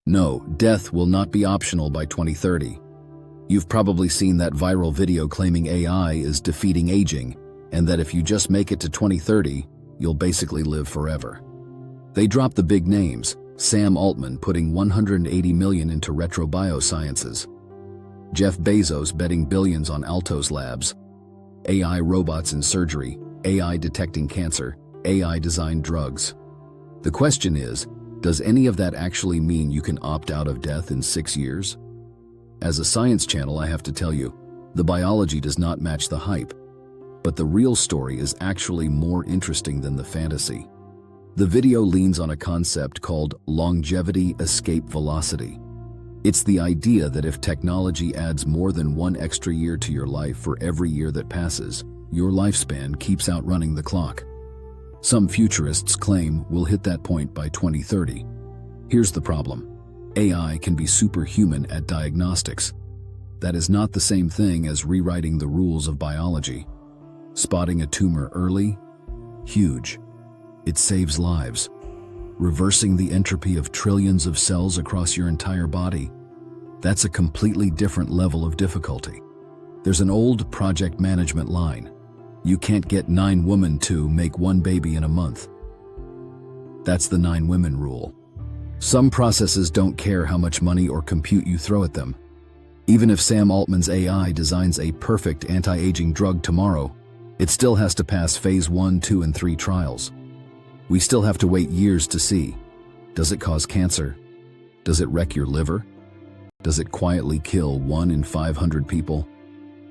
No, death will not be optional by 2030. You've probably seen that viral video claiming AI is defeating aging, and that if you just make it to 2030, you'll basically live forever. They dropped the big names, Sam Altman putting $180 million into Biosciences, Jeff Bezos betting billions on Altos Labs, AI robots in surgery, AI detecting cancer, AI-designed drugs. The question is, does any of that actually mean you can opt out of death in 6 years? As a science channel, I have to tell you, the biology does not match the hype. But the real story is actually more interesting than the fantasy. The video leans on a concept called longevity escape velocity. It's the idea that if technology adds more than 1 extra year to your life for every year that passes, your lifespan keeps outrunning the clock. Some futurists claim we'll hit that point by 2030. Here's the problem. AI can be superhuman at diagnostics. That is not the same thing as rewriting the rules of biology. Spotting a tumor early? Huge. It saves lives. Reversing the entropy of trillions of cells across your entire body? That's a completely different level of difficulty. There's an old project management line. You can't get 9 women to make 1 baby in a month. That's the 9 women rule. Some processes don't care how much money or compute you throw at them. Even if Sam Altman's AI designs a perfect anti-aging drug tomorrow, it still has to pass phase 1, 2, and 3 trials. We still have to wait years to see. Does it cause cancer? Does it wreck your liver? Does it quietly kill 1 in 500 people?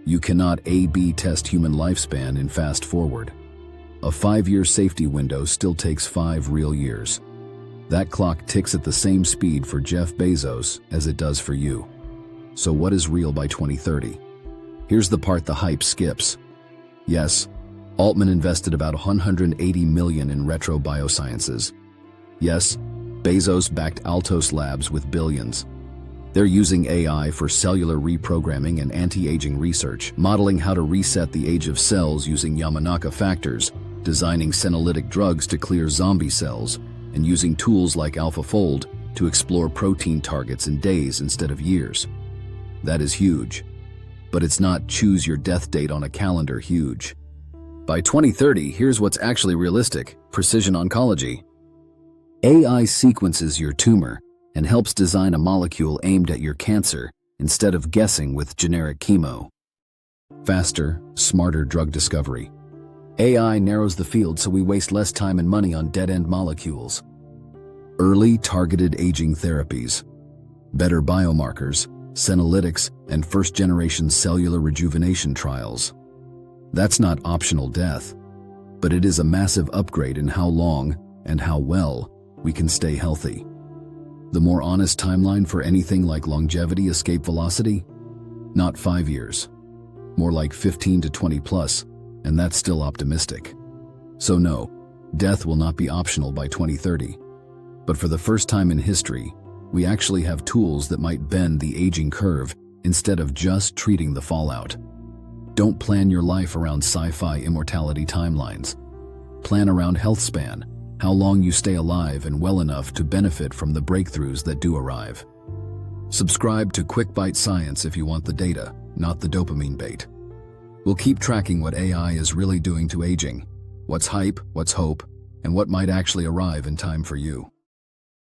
You cannot A/B test human lifespan in fast forward. A 5-year safety window still takes 5 real years. That clock ticks at the same speed for Jeff Bezos as it does for you. So what is real by 2030? Here's the part the hype skips. Yes, Altman invested about $180 million in Biosciences. Yes, Bezos backed Altos Labs with billions. They're using AI for cellular reprogramming and anti-aging research, modeling how to reset the age of cells using Yamanaka factors, designing senolytic drugs to clear zombie cells, and using tools like AlphaFold to explore protein targets in days instead of years. That is huge. But it's not choose your death date on a calendar huge. By 2030, here's what's actually realistic: precision oncology. AI sequences your tumor and helps design a molecule aimed at your cancer instead of guessing with generic chemo. Faster, smarter drug discovery. AI narrows the field so we waste less time and money on dead-end molecules. Early targeted aging therapies. Better biomarkers, senolytics, and first-generation cellular rejuvenation trials. That's not optional death, but it is a massive upgrade in how long and how well we can stay healthy. The more honest timeline for anything like longevity escape velocity? Not 5 years. More like 15 to 20 plus, and that's still optimistic. So no, death will not be optional by 2030. But for the first time in history, we actually have tools that might bend the aging curve instead of just treating the fallout. Don't plan your life around sci-fi immortality timelines. Plan around health span, how long you stay alive and well enough to benefit from the breakthroughs that do arrive. Subscribe to QuickByte Science if you want the data, not the dopamine bait. We'll keep tracking what AI is really doing to aging, what's hype, what's hope, and what might actually arrive in time for you.